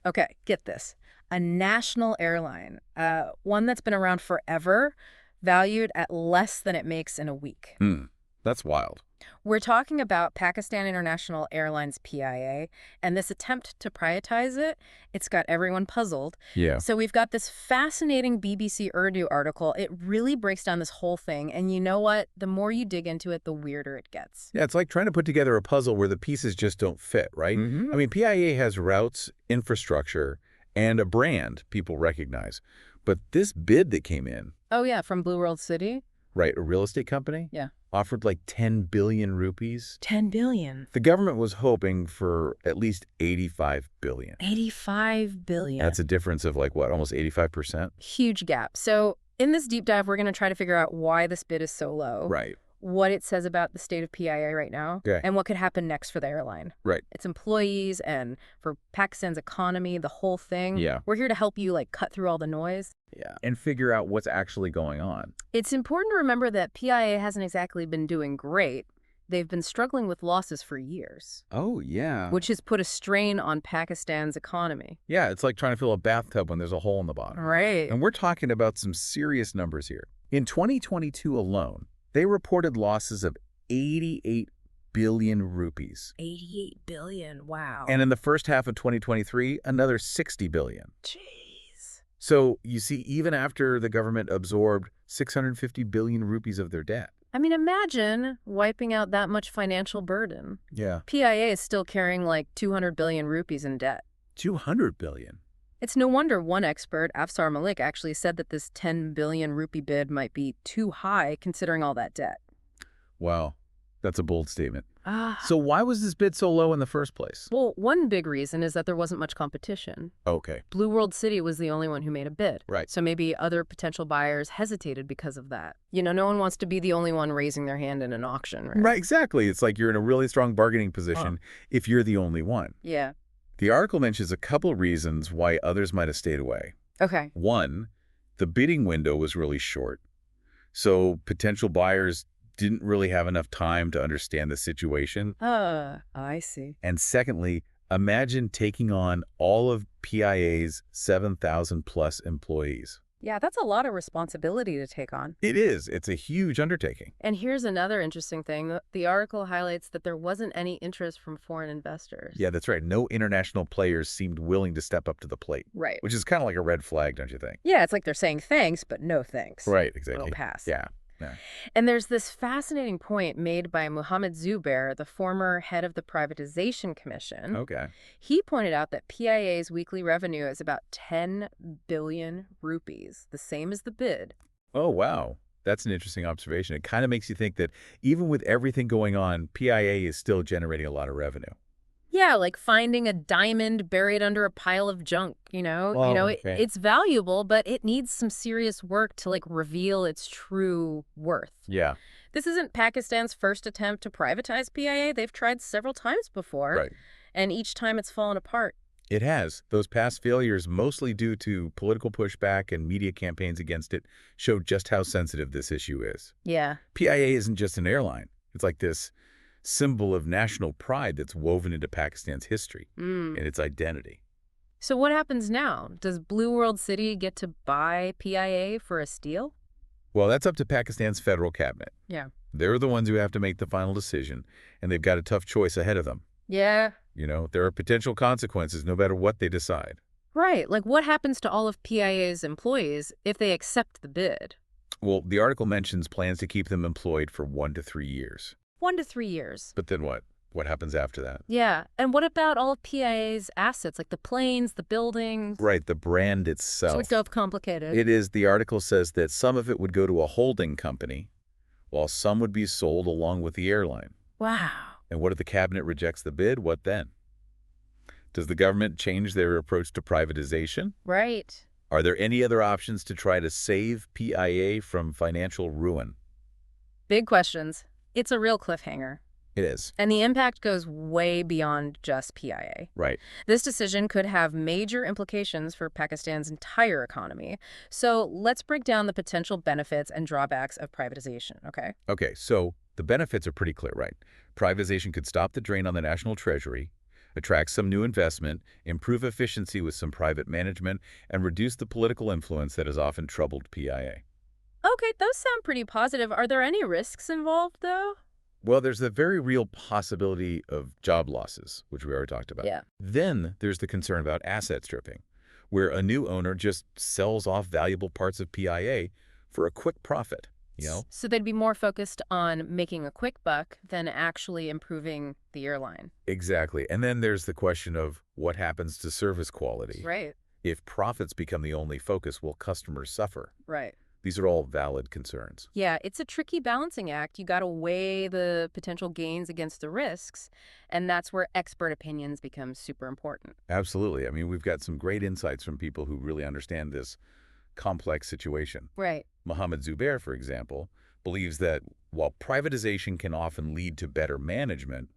Okay, get this. A national airline, one that's been around forever, valued at less than it makes in a week. Hmm, that's wild. We're talking about Pakistan International Airlines PIA, and this attempt to privatize it, it's got everyone puzzled. Yeah. So we've got this fascinating BBC Urdu article. It really breaks down this whole thing, and you know what? The more you dig into it, the weirder it gets. Yeah, it's like trying to put together a puzzle where the pieces just don't fit, right? Mm-hmm. I mean, PIA has routes, infrastructure, and a brand people recognize. But this bid that came in, Oh yeah, from Blue World City? right, a real estate company, Yeah. offered like 10 billion rupees. 10 billion. The government was hoping for at least 85 billion. 85 billion. That's a difference of like, what, almost 85%? Huge gap. So in this deep dive, we're going to try to figure out why this bid is so low, Right, what it says about the state of PIA right now, Okay. and what could happen next for the airline. right. Its employees and for Pakistan's economy, the whole thing. Yeah. We're here to help you cut through all the noise. Yeah, and figure out what's actually going on. It's important to remember that PIA hasn't exactly been doing great. They've been struggling with losses for years, Oh, yeah. which has put a strain on Pakistan's economy. Yeah, it's like trying to fill a bathtub when there's a hole in the bottom. Right. And we're talking about some serious numbers here. In 2022 alone, they reported losses of 88 billion rupees. 88 billion. Wow. And in the first half of 2023, another 60 billion. Jeez. So you see, even after the government absorbed 650 billion rupees of their debt. I mean, imagine wiping out that much financial burden. Yeah. PIA is still carrying like 200 billion rupees in debt. 200 billion. It's no wonder one expert, Afsar Malik, actually said that this 10 billion rupee bid might be too high considering all that debt. Wow. That's a bold statement. Ah. So why was this bid so low in the first place? Well, one big reason is that there wasn't much competition. Okay. Blue World City was the only one who made a bid. Right. So maybe other potential buyers hesitated because of that. You know, no one wants to be the only one raising their hand in an auction, right? Right, exactly. It's like you're in a really strong bargaining position if you're the only one. Yeah. The article mentions a couple reasons why others might have stayed away. Okay. One, the bidding window was really short, so potential buyers didn't really have enough time to understand the situation. I see. And secondly, imagine taking on all of PIA's 7,000 plus employees. Yeah, that's a lot of responsibility to take on. It is. It's a huge undertaking. And here's another interesting thing. The article highlights that there wasn't any interest from foreign investors. Yeah, that's right. No international players seemed willing to step up to the plate, Right. which is kind of like a red flag, don't you think? Yeah, it's like they're saying thanks, but no thanks. Right, We'll exactly. pass. Yeah. Yeah. And there's this fascinating point made by Mohammed Zubair, the former head of the Privatization Commission. Okay. He pointed out that PIA's weekly revenue is about 10 billion rupees, the same as the bid. Oh, wow. That's an interesting observation. It kind of makes you think that even with everything going on, PIA is still generating a lot of revenue. Yeah, like finding a diamond buried under a pile of junk, Oh, okay. it's valuable, but it needs some serious work to reveal its true worth. Yeah. This isn't Pakistan's first attempt to privatize PIA. They've tried several times before. Right. And each time it's fallen apart. It has. Those past failures, mostly due to political pushback and media campaigns against it, show just how sensitive this issue is. Yeah. PIA isn't just an airline. It's like this symbol of national pride that's woven into Pakistan's history and its identity. So what happens now? Does Blue World City get to buy PIA for a steal? Well, that's up to Pakistan's federal cabinet. Yeah. They're the ones who have to make the final decision, and they've got a tough choice ahead of them. Yeah. There are potential consequences no matter what they decide. Right. Like what happens to all of PIA's employees if they accept the bid? Well, the article mentions plans to keep them employed for 1 to 3 years. 1 to 3 years. But then what? What happens after that? Yeah. And what about all of PIA's assets, like the planes, the buildings? Right, the brand itself. Sort of complicated. It is. The article says that some of it would go to a holding company, while some would be sold along with the airline. Wow. And what if the cabinet rejects the bid? What then? Does the government change their approach to privatization? Right. Are there any other options to try to save PIA from financial ruin? Big questions. It's a real cliffhanger. It is. And the impact goes way beyond just PIA. Right. This decision could have major implications for Pakistan's entire economy. So let's break down the potential benefits and drawbacks of privatization, okay? Okay, so the benefits are pretty clear, right? Privatization could stop the drain on the national treasury, attract some new investment, improve efficiency with some private management, and reduce the political influence that has often troubled PIA. Okay, those sound pretty positive. Are there any risks involved, though? Well, there's the very real possibility of job losses, which we already talked about. Yeah. Then there's the concern about asset stripping, where a new owner just sells off valuable parts of PIA for a quick profit, you know? So they'd be more focused on making a quick buck than actually improving the airline. Exactly. And then there's the question of what happens to service quality. Right. If profits become the only focus, will customers suffer? Right. These are all valid concerns. Yeah, it's a tricky balancing act. You got to weigh the potential gains against the risks, and that's where expert opinions become super important. Absolutely. I mean, we've got some great insights from people who really understand this complex situation. Right. Mohammed Zubair, for example, believes that while privatization can often lead to better management,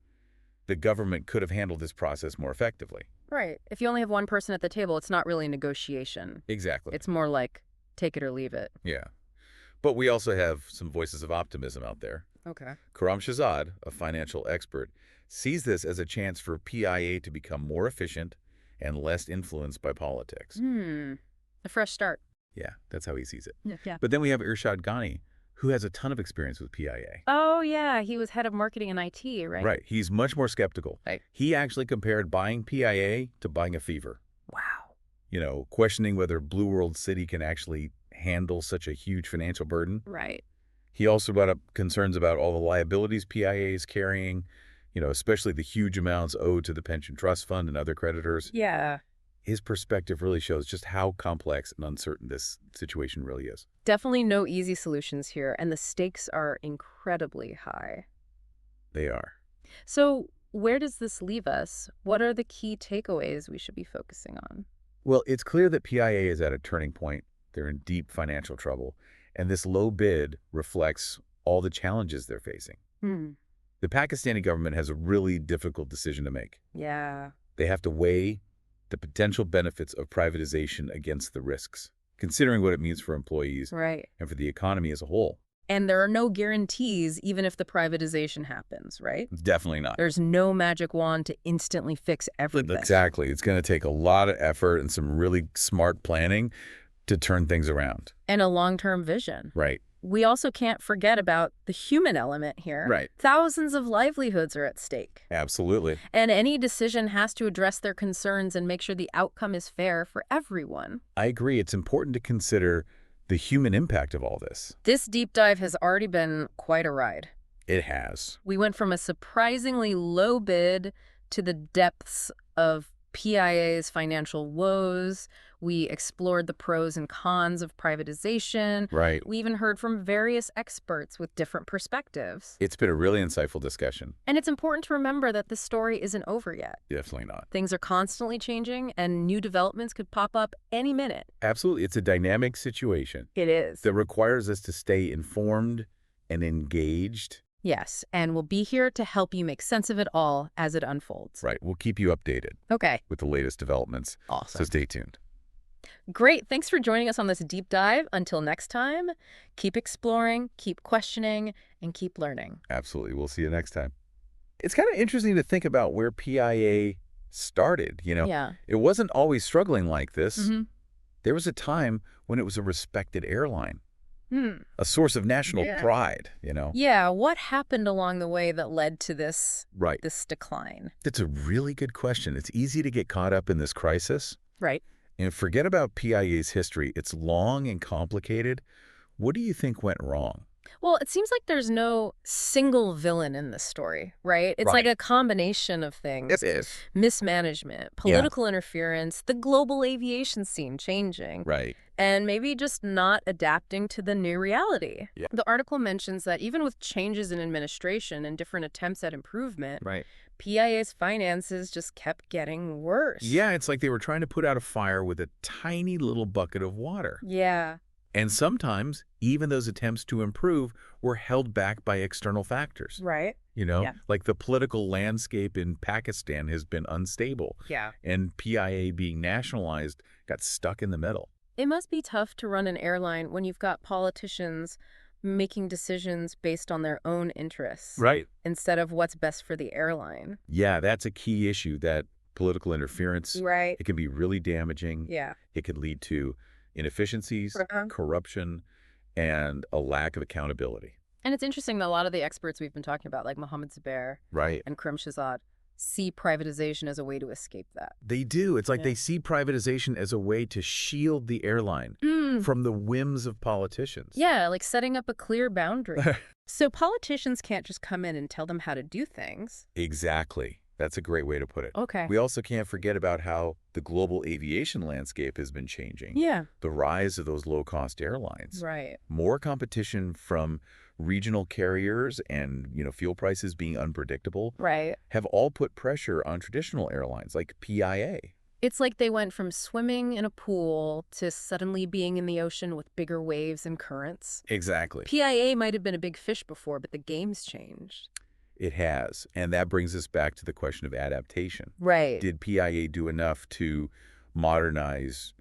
the government could have handled this process more effectively. Right. If you only have one person at the table, it's not really a negotiation. Exactly. It's more like take it or leave it. Yeah. But we also have some voices of optimism out there. Okay. Karam Shahzad, a financial expert, sees this as a chance for PIA to become more efficient and less influenced by politics. A fresh start. Yeah, that's how he sees it. Yeah. But then we have Irshad Ghani, who has a ton of experience with PIA. Oh, yeah. He was head of marketing and IT, right? Right. He's much more skeptical. Right. He actually compared buying PIA to buying a fever. Wow. You know, questioning whether Blue World City can actually handle such a huge financial burden. Right. He also brought up concerns about all the liabilities PIA is carrying, you know, especially the huge amounts owed to the pension trust fund and other creditors. Yeah. His perspective really shows just how complex and uncertain this situation really is. Definitely no easy solutions here, and the stakes are incredibly high. They are. So where does this leave us? What are the key takeaways we should be focusing on? Well, it's clear that PIA is at a turning point. They're in deep financial trouble, and this low bid reflects all the challenges they're facing. The Pakistani government has a really difficult decision to make. Yeah. They have to weigh the potential benefits of privatization against the risks, considering what it means for employees Right. and for the economy as a whole. And there are no guarantees even if the privatization happens, right? Definitely not. There's no magic wand to instantly fix everything. Exactly. It's going to take a lot of effort and some really smart planning to turn things around. And a long-term vision. Right. We also can't forget about the human element here. Right. Thousands of livelihoods are at stake. Absolutely. And any decision has to address their concerns and make sure the outcome is fair for everyone. I agree. It's important to consider the human impact of all this. This deep dive has already been quite a ride. It has. We went from a surprisingly low bid to the depths of PIA's financial woes. We explored the pros and cons of privatization. Right. We even heard from various experts with different perspectives. It's been a really insightful discussion. And it's important to remember that this story isn't over yet. Definitely not. Things are constantly changing, and new developments could pop up any minute. Absolutely. It's a dynamic situation It is. that requires us to stay informed and engaged. Yes, and we'll be here to help you make sense of it all as it unfolds. Right. We'll keep you updated Okay. with the latest developments. Awesome. So stay tuned. Great. Thanks for joining us on this deep dive. Until next time, keep exploring, keep questioning, and keep learning. Absolutely. We'll see you next time. It's kind of interesting to think about where PIA started. You know, Yeah. it wasn't always struggling like this. Mm-hmm. There was a time when it was a respected airline, Hmm. a source of national Yeah. pride, you know? Yeah. What happened along the way that led to this Right. decline? That's a really good question. It's easy to get caught up in this crisis. Right. And forget about PIA's history. It's long and complicated. What do you think went wrong? Well, it seems like there's no single villain in this story, right? It's like Right. a combination of things. is. Mismanagement, political interference, the global aviation scene changing, Right. and maybe just not adapting to the new reality. Yeah. The article mentions that even with changes in administration and different attempts at improvement, Right. PIA's finances just kept getting worse. Yeah, it's like they were trying to put out a fire with a tiny little bucket of water. Yeah. And sometimes even those attempts to improve were held back by external factors. Right. You know, Yeah. like the political landscape in Pakistan has been unstable, Yeah. and PIA being nationalized got stuck in the middle. It must be tough to run an airline when you've got politicians making decisions based on their own interests Right. instead of what's best for the airline. Yeah, that's a key issue that political interference. Right. It can be really damaging. Yeah. It could lead to inefficiencies, corruption, and a lack of accountability. And it's interesting that a lot of the experts we've been talking about, like Mohammed Zubair Right. and Karim Shahzad, see privatization as a way to escape that. They do. It's like they see privatization as a way to shield the airline from the whims of politicians. Yeah, like setting up a clear boundary. So politicians can't just come in and tell them how to do things. Exactly. That's a great way to put it. Okay. We also can't forget about how the global aviation landscape has been changing. Yeah. The rise of those low-cost airlines. Right. More competition from regional carriers and, fuel prices being unpredictable Right. have all put pressure on traditional airlines like PIA. It's like they went from swimming in a pool to suddenly being in the ocean with bigger waves and currents. Exactly. PIA might have been a big fish before, but the game's changed. It has. And that brings us back to the question of adaptation. Right. Did PIA do enough to modernize,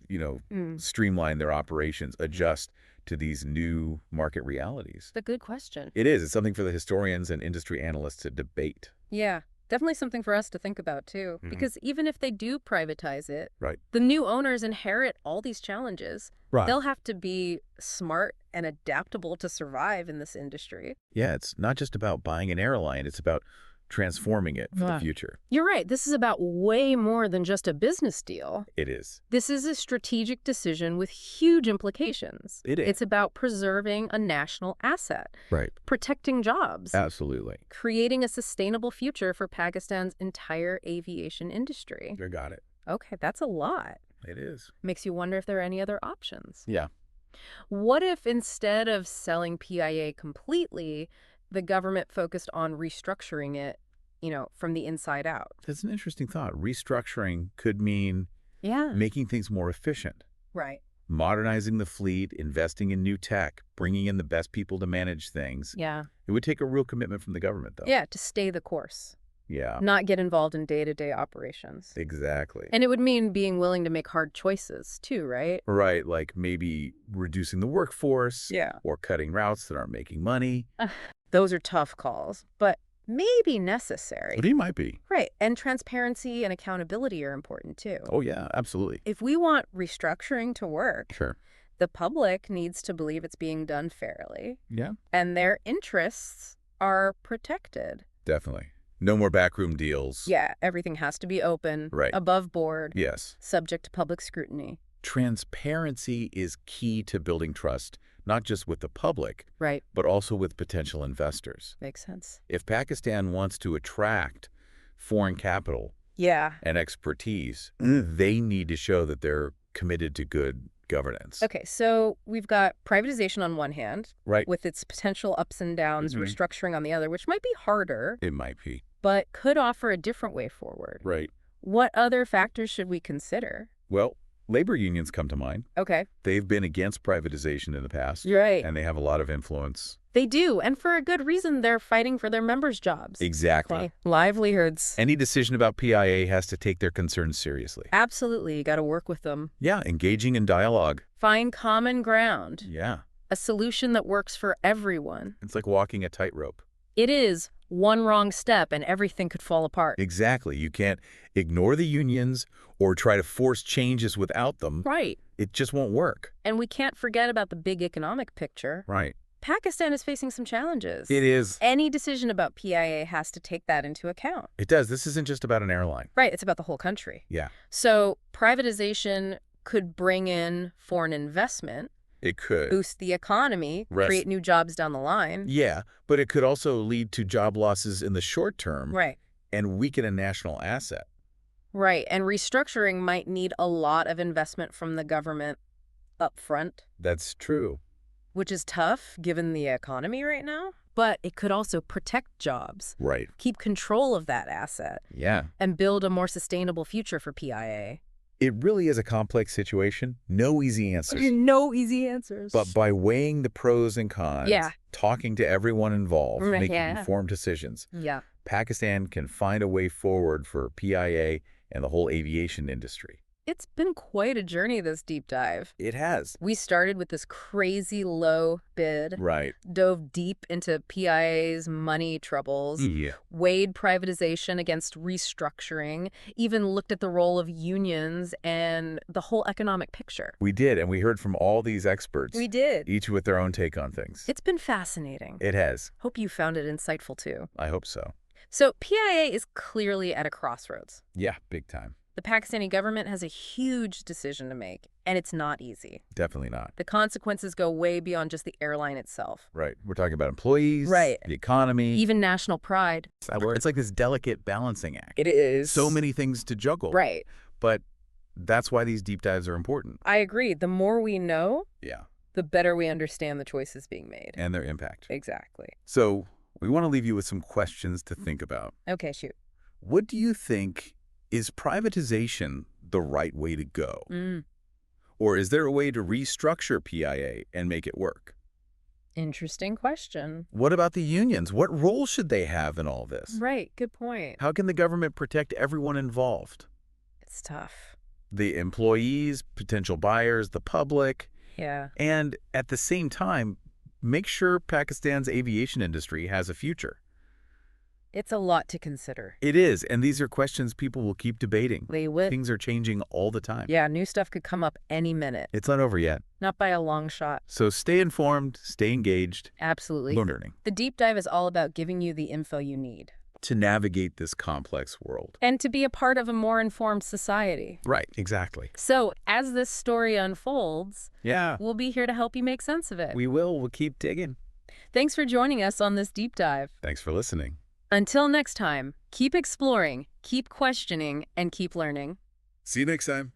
streamline their operations, adjust to these new market realities? It's a good question. It is. It's something for the historians and industry analysts to debate. Yeah. Definitely something for us to think about, too. Because even if they do privatize it, Right. the new owners inherit all these challenges. Right. They'll have to be smart and adaptable to survive in this industry. Yeah, it's not just about buying an airline. It's about transforming it for the future. You're right. This is about way more than just a business deal. It is. This is a strategic decision with huge implications. It is. It's about preserving a national asset, Right. protecting jobs, Absolutely. creating a sustainable future for Pakistan's entire aviation industry. You got it. Okay, that's a lot. It is. Makes you wonder if there are any other options. Yeah. What if instead of selling PIA completely, the government focused on restructuring it, from the inside out? That's an interesting thought. Restructuring could mean making things more efficient. Right. Modernizing the fleet, investing in new tech, bringing in the best people to manage things. Yeah. It would take a real commitment from the government, though. Yeah, to stay the course. Yeah. Not get involved in day-to-day operations. Exactly. And it would mean being willing to make hard choices, too, right? Right, like maybe reducing the workforce. Yeah. Or cutting routes that aren't making money. Those are tough calls, but maybe necessary. But he might be. Right. And transparency and accountability are important, too. Oh, yeah, absolutely. If we want restructuring to work, Sure. the public needs to believe it's being done fairly. Yeah. And their interests are protected. Definitely. No more backroom deals. Yeah, everything has to be open, Right. above board, Yes. subject to public scrutiny. Transparency is key to building trust, not just with the public, Right. but also with potential investors. Makes sense. If Pakistan wants to attract foreign capital Yeah. and expertise, they need to show that they're committed to good governance. Okay, so we've got privatization on one hand, Right. with its potential ups and downs, restructuring on the other, which might be harder, It might be. but could offer a different way forward. Right. What other factors should we consider? Well, labor unions come to mind. Okay. They've been against privatization in the past. Right. And they have a lot of influence. They do, and for a good reason. They're fighting for their members' jobs. Exactly. Okay. Livelihoods. Any decision about PIA has to take their concerns seriously. Absolutely. You got to work with them. Yeah, engaging in dialogue. Find common ground. Yeah. A solution that works for everyone. It's like walking a tightrope. It is. One wrong step and everything could fall apart. Exactly. You can't ignore the unions or try to force changes without them. Right. It just won't work. And we can't forget about the big economic picture. Right. Pakistan is facing some challenges. It is. Any decision about PIA has to take that into account. It does. This isn't just about an airline. Right. It's about the whole country. Yeah. So privatization could bring in foreign investment, It could. boost the economy, create new jobs down the line. Yeah, but it could also lead to job losses in the short term. Right. And weaken a national asset. Right. And restructuring might need a lot of investment from the government up front. That's true. Which is tough given the economy right now. But it could also protect jobs, Right. keep control of that asset, Yeah. and build a more sustainable future for PIA. It really is a complex situation. No easy answers. No easy answers. But by weighing the pros and cons, talking to everyone involved, making informed decisions, Pakistan can find a way forward for PIA and the whole aviation industry. It's been quite a journey, this deep dive. It has. We started with this crazy low bid, Right. dove deep into PIA's money troubles, Yeah. weighed privatization against restructuring, even looked at the role of unions and the whole economic picture. We did, and we heard from all these experts, We did. each with their own take on things. It's been fascinating. It has. Hope you found it insightful, too. I hope so. So PIA is clearly at a crossroads. Yeah, big time. The Pakistani government has a huge decision to make, and it's not easy. Definitely not. The consequences go way beyond just the airline itself. Right. We're talking about employees, Right. the economy. Even national pride. It's like this delicate balancing act. It is. So many things to juggle. Right. But that's why these deep dives are important. I agree. The more we know, Yeah. the better we understand the choices being made. And their impact. Exactly. So we want to leave you with some questions to think about. Okay, shoot. What do you think, is privatization the right way to go? Or is there a way to restructure PIA and make it work? Interesting question. What about the unions? What role should they have in all this? Right. Good point. How can the government protect everyone involved? It's tough. The employees, potential buyers, the public, Yeah. and at the same time, make sure Pakistan's aviation industry has a future. It's a lot to consider. It is, and these are questions people will keep debating. They would. Things are changing all the time. Yeah, new stuff could come up any minute. It's not over yet. Not by a long shot. So stay informed, stay engaged, Absolutely. learning The deep dive is all about giving you the info you need. to navigate this complex world. And to be a part of a more informed society. Right, exactly. So, as this story unfolds, Yeah, we'll be here to help you make sense of it. we will. We'll keep digging. Thanks for joining us on this deep dive. Thanks for listening. Until next time, keep exploring, keep questioning, and keep learning. See you next time.